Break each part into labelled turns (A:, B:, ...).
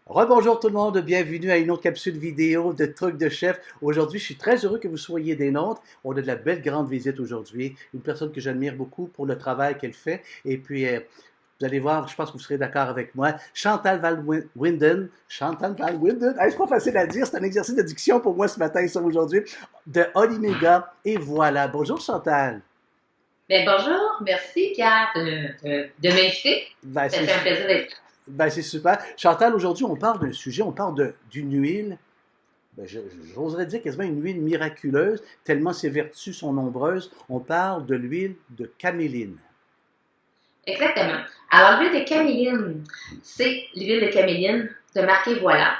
A: Rebonjour tout le monde, bienvenue à une autre capsule vidéo de trucs de chef. Aujourd'hui, je suis très heureux que vous soyez des nôtres. On a de la belle grande visite aujourd'hui. Une personne que j'admire beaucoup pour le travail qu'elle fait. Et puis, vous allez voir, je pense que vous serez d'accord avec moi. Chantal Van Winden. Chantal Van Winden. Hey, c'est pas facile à dire, c'est un exercice de diction pour moi ce matin, ça aujourd'hui. De Olimega. Et voilà. Bonjour Chantal.
B: Ben, bonjour, merci Pierre de m'inviter.
A: Ben,
B: Ça fait un plaisir d'être là.
A: c'est super. Chantal, aujourd'hui, on parle d'un sujet, on parle d'une huile. J'oserais dire quasiment une huile miraculeuse, tellement ses vertus sont nombreuses. On parle de l'huile de caméline.
B: Exactement. Alors, l'huile de caméline, c'est l'huile de caméline de marque Voilà.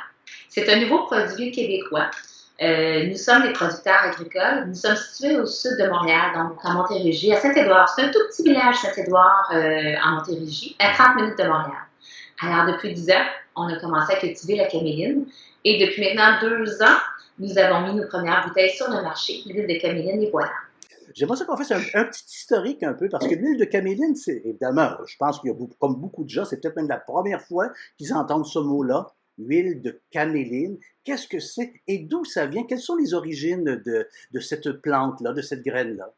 B: C'est un nouveau produit québécois. Nous sommes des producteurs agricoles. Nous sommes situés au sud de Montréal, donc à Montérégie, à Saint-Édouard. C'est un tout petit village, Saint-Édouard, en Montérégie, à 30 minutes de Montréal. Alors, depuis 10 ans, on a commencé à cultiver la caméline. Et depuis maintenant 2 ans, nous avons mis nos premières bouteilles sur le marché, l'huile de caméline et voilà.
A: J'aimerais ça qu'on fasse un petit historique un peu, parce que l'huile de caméline, c'est évidemment, je pense qu'il y a beaucoup, comme beaucoup de gens, c'est peut-être même la première fois qu'ils entendent ce mot-là, l'huile de caméline. Qu'est-ce que c'est et d'où ça vient? Quelles sont les origines de cette plante-là, de cette graine-là?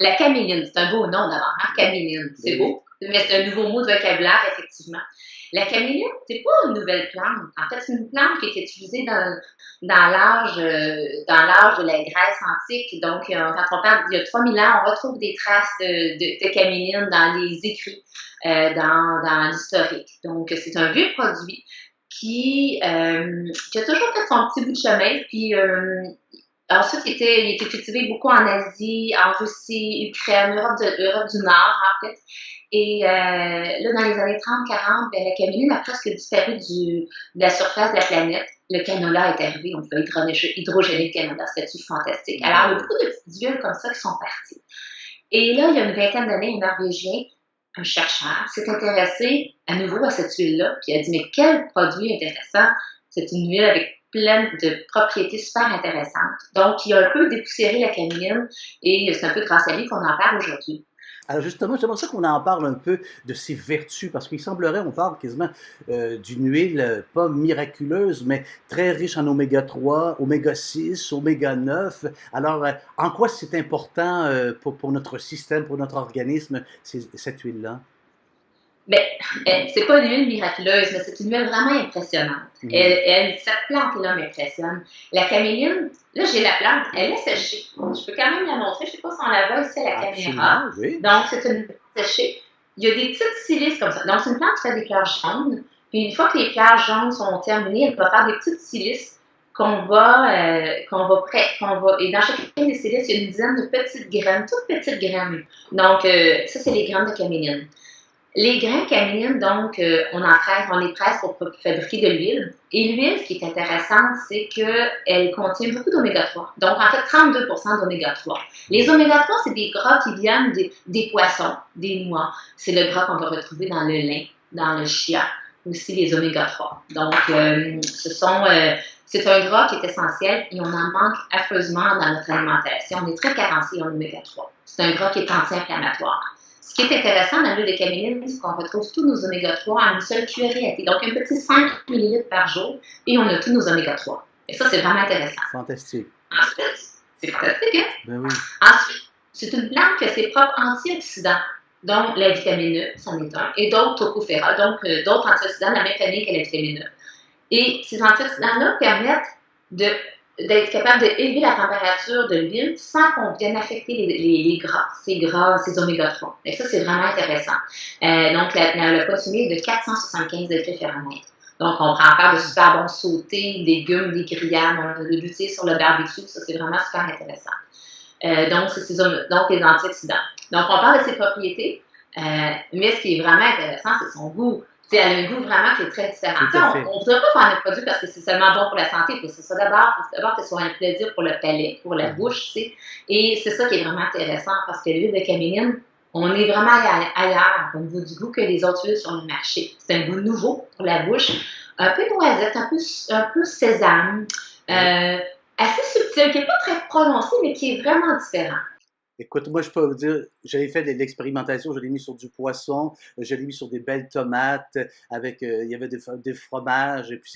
B: La caméline, c'est un beau nom d'abord, hein? Caméline, c'est
A: Ben oui.
B: beau, mais c'est un nouveau mot de vocabulaire, effectivement. La caméline, c'est pas une nouvelle plante. En fait, c'est une plante qui est utilisée dans l'âge de la Grèce antique. Donc, quand on parle d'il y a 3000 ans, on retrouve des traces de caméline dans les écrits, dans l'historique. Donc, c'est un vieux produit qui a toujours fait son petit bout de chemin. Puis, ensuite, il était cultivé beaucoup en Asie, en Russie, Ukraine, Europe du Nord, en fait. Et là, dans les années 30-40, ben, la caméline a presque disparu de la surface de la planète. Le canola est arrivé, on peut hydrogéner le canola, c'était fantastique. Alors, il y a
A: Ben
B: beaucoup de petites huiles comme ça qui sont parties. Et là, il y a une vingtaine d'années, un Norvégien, un chercheur, s'est intéressé à nouveau à cette huile-là, puis a dit, mais quel produit intéressant! C'est une huile avec plein de propriétés super intéressantes. Donc, il a un peu dépoussiéré la caméline et c'est un peu grâce à lui qu'on en parle aujourd'hui.
A: Alors justement, j'aimerais ça qu'on en parle un peu de ses vertus, parce qu'il semblerait, on parle quasiment d'une huile pas miraculeuse, mais très riche en oméga 3, oméga 6, oméga 9. Alors, en quoi c'est important pour notre système, pour notre organisme, cette huile-là?
B: Mais c'est pas une huile miraculeuse, mais c'est une huile vraiment impressionnante.
A: Mhm.
B: Cette plante-là m'impressionne. La caméline, là, j'ai la plante, elle est séchée. Je peux quand même la montrer. Je sais pas si on la voit ici à la caméra.
A: Absolument, oui.
B: Donc, c'est une plante séchée. Il y a des petites silices comme ça. Donc, c'est une plante qui fait des fleurs jaunes. Puis, une fois que les fleurs jaunes sont terminées, elle va faire des petites silices et dans chacune des silices, il y a une dizaine de petites graines, toutes petites graines. Donc, ça, c'est les graines de caméline. Les grains de caméline, donc, on les presse pour fabriquer de l'huile. Et l'huile, ce qui est intéressant, c'est qu'elle contient beaucoup d'oméga 3. Donc, en fait, 32% d'oméga 3. Les oméga 3, c'est des gras qui viennent des poissons, des noix. C'est le gras qu'on va retrouver dans le lin, dans le chia, aussi les oméga 3. Donc, c'est un gras qui est essentiel et on en manque affreusement dans notre alimentation. On est très carencé en oméga 3. C'est un gras qui est anti-inflammatoire. Ce qui est intéressant dans l'huile de caméline, c'est qu'on retrouve tous nos oméga 3 à une seule cuillerée à thé. Donc, un petit 5 millilitres par jour et on a tous nos oméga 3. Et ça, c'est vraiment intéressant.
A: Fantastique.
B: Ensuite, c'est fantastique, hein?
A: Ben oui.
B: Ensuite, c'est une plante qui a ses propres antioxydants, dont la vitamine E, c'en est un, et d'autres tocophérols, donc d'autres antioxydants de la même famille que la vitamine E. Et ces antioxydants-là permettent d'être capable d'élever la température de l'huile sans qu'on vienne affecter les gras, ces oméga 3. Et ça, c'est vraiment intéressant. Donc, le poisson est de 475 degrés Fahrenheit. Donc, on prend encore de super bons sautés, légumes, des grillades, on a le buté sur le barbecue. Ça, c'est vraiment super intéressant. Donc, les antioxydants. Donc, on parle de ses propriétés, mais ce qui est vraiment intéressant, c'est son goût. T'sais, elle a un goût vraiment qui est très différent.
A: Tout à fait.
B: On ne voudrait pas faire un produit parce que c'est seulement bon pour la santé. Il faut que d'abord que ce soit un plaisir pour le palais, pour la bouche. T'sais. Et c'est ça qui est vraiment intéressant parce que l'huile de caméline, on est vraiment ailleurs au niveau du goût que les autres huiles sur le marché. C'est un goût nouveau pour la bouche, un peu noisette, un peu sésame,
A: Oui.
B: assez subtil, qui n'est pas très prononcé, mais qui est vraiment différent.
A: Écoute, moi, je peux vous dire, j'avais fait de l'expérimentation, je l'ai mis sur du poisson, je l'ai mis sur des belles tomates, avec, il y avait des fromages, et puis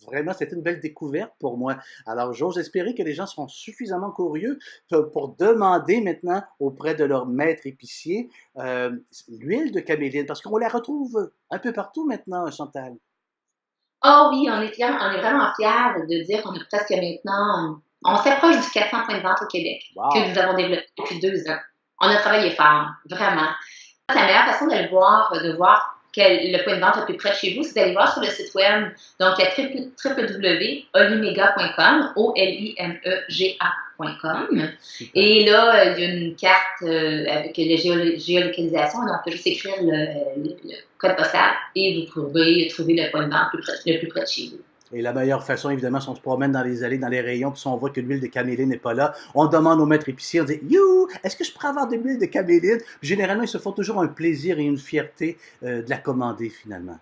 A: vraiment, c'était une belle découverte pour moi. Alors, j'ose espérer que les gens seront suffisamment curieux pour demander maintenant auprès de leur maître épicier l'huile de caméline, parce qu'on la retrouve un peu partout maintenant, Chantal.
B: Oh oui, on est vraiment fiers de dire qu'on a presque maintenant, on s'approche du 400 points de vente au Québec que
A: Wow!
B: nous avons développé depuis 2 ans. On a travaillé fort, vraiment. La meilleure façon de le voir, de voir quel, le point de vente le plus près de chez vous, c'est d'aller voir sur le site web. Donc, il y a www.olimega.com, O-L-I-M-E-G-A.com.
A: Super.
B: Et là, il y a une carte avec la géolocalisation. Donc, on peut juste écrire le code postal et vous pouvez trouver le point de vente le plus près de chez vous.
A: Et la meilleure façon, évidemment, si on se promène dans les allées, dans les rayons, puis si on voit que l'huile de caméline n'est pas là, on demande au maître épicier, on dit You, est-ce que je pourrais avoir de l'huile de caméline? Puis généralement, ils se font toujours un plaisir et une fierté de la commander finalement.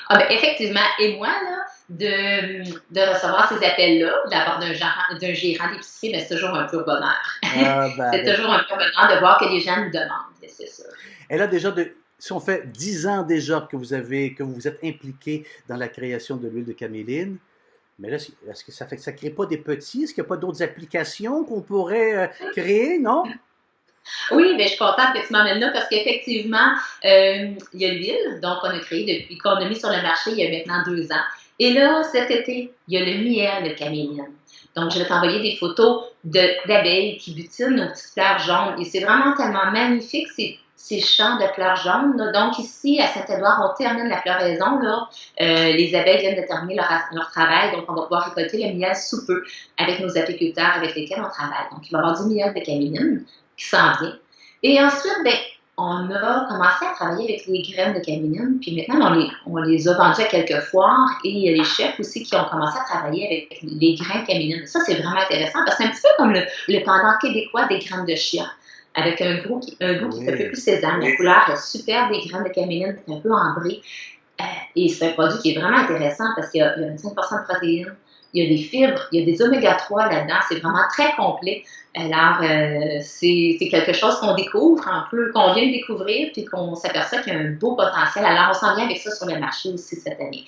B: Ah ben, effectivement. Et moi, là, de recevoir ces appels-là, de la part d'un gérant d'épicerie, ben, c'est toujours un pur bonheur.
A: Ah, ben
B: C'est
A: avec.
B: toujours un pur bonheur de voir que les gens nous demandent, c'est sûr.
A: Elle a déjà si on fait 10 ans déjà que vous vous êtes impliqué dans la création de l'huile de caméline, mais là, est-ce que ça fait que ça ne crée pas des petits? Est-ce qu'il n'y a pas d'autres applications qu'on pourrait créer, non?
B: Oui, mais je suis contente que tu m'emmènes là parce qu'effectivement, il y a l'huile, donc on a créé depuis qu'on a mis sur le marché il y a maintenant 2 ans. Et là, cet été, il y a le miel de caméline. Donc, je vais t'envoyer des photos d'abeilles qui butinent nos petites fleurs jaunes. Et c'est vraiment tellement magnifique, ces champs de fleurs jaunes. Là. Donc, ici, à Saint-Édouard, on termine la floraison. Là. Les abeilles viennent de terminer leur travail. Donc, on va pouvoir récolter le miel sous peu avec nos apiculteurs avec lesquels on travaille. Donc, il va y avoir du miel de caméline qui s'en vient. Et ensuite, ben, on a commencé à travailler avec les graines de caméline, puis maintenant, on les a vendues à quelques foires, et il y a les chefs aussi qui ont commencé à travailler avec les graines de caméline. Ça, c'est vraiment intéressant, parce que c'est un petit peu comme le pendant québécois des graines de chia, avec un goût qui est un peu
A: Oui.
B: plus sésame. La couleur est super des graines de caméline, c'est un peu ambré, et c'est un produit qui est vraiment intéressant, parce qu'il y a 25% de protéines, il y a des fibres, il y a des oméga-3 là-dedans, c'est vraiment très complet. Alors, c'est quelque chose qu'on découvre, un peu, qu'on vient de découvrir, puis qu'on s'aperçoit qu'il y a un beau potentiel. Alors, on s'en vient avec ça sur le marché aussi cette année.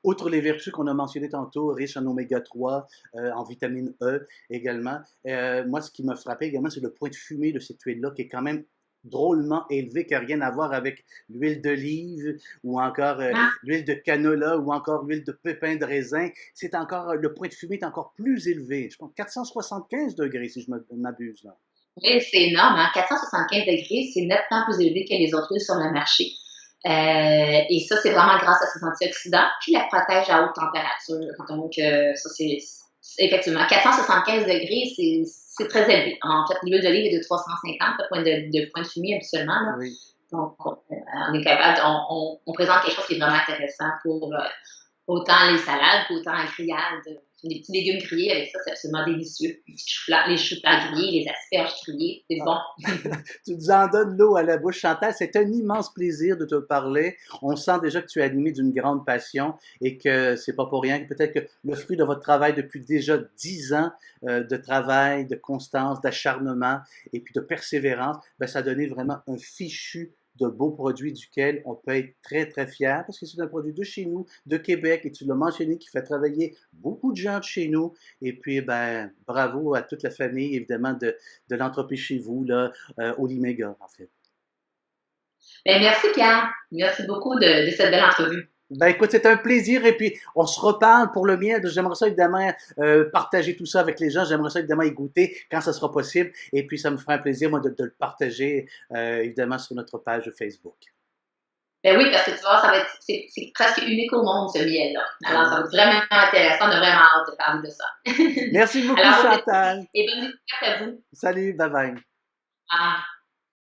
A: Outre les vertus qu'on a mentionnées tantôt, riche en oméga 3, en vitamine E également, moi, ce qui m'a frappé également, c'est le point de fumée de cette huile-là, qui est quand même drôlement élevé, qui n'a rien à voir avec l'huile d'olive ou encore
B: Ah,
A: l'huile de canola ou encore l'huile de pépins de raisin. Le point de fumée est encore plus élevé. Je pense 475 degrés, si je ne m'abuse là.
B: oui, c'est énorme, hein? 475 degrés, c'est nettement plus élevé que les autres huiles sur le marché. Et ça, c'est vraiment grâce à ces antioxydants qui la protègent à haute température. Donc, ça, effectivement 475 degrés, c'est très élevé. En fait, l'huile d'olive est de 350 de point de fumée habituellement. Là.
A: Oui.
B: Donc, on est capable, on présente quelque chose qui est vraiment intéressant pour autant les salades qu'autant les grillades. Les petits légumes grillés avec ça, c'est absolument délicieux. Les choux-fleurs grillés, les asperges grillées, c'est bon.
A: Tu nous en donnes l'eau à la bouche. Chantal, c'est un immense plaisir de te parler. On sent déjà que tu es animé d'une grande passion et que c'est pas pour rien. Peut-être que le fruit de votre travail depuis déjà 10 ans de travail, de constance, d'acharnement et puis de persévérance, ben, ça a donné vraiment un fichu de beaux produits duquel on peut être très, très fier parce que c'est un produit de chez nous, de Québec, et tu l'as mentionné, qui fait travailler beaucoup de gens de chez nous. Et puis, ben, bravo à toute la famille, évidemment, de l'entreprise chez vous, là, Oliméga, en fait.
B: Ben, merci Pierre. Merci beaucoup de cette belle entrevue.
A: Ben écoute, c'est un plaisir et puis on se reparle pour le miel. J'aimerais ça évidemment partager tout ça avec les gens. J'aimerais ça évidemment y goûter quand ça sera possible. Et puis ça me fera un plaisir moi de le partager évidemment sur notre page Facebook.
B: Ben oui, parce que tu vois, c'est presque unique au monde, ce miel-là. Alors, ça va être vraiment intéressant, on a vraiment hâte de parler de ça.
A: Merci beaucoup
B: Alors,
A: Chantal.
B: et bonne découverte à vous.
A: Salut, bye bye.
B: Ah.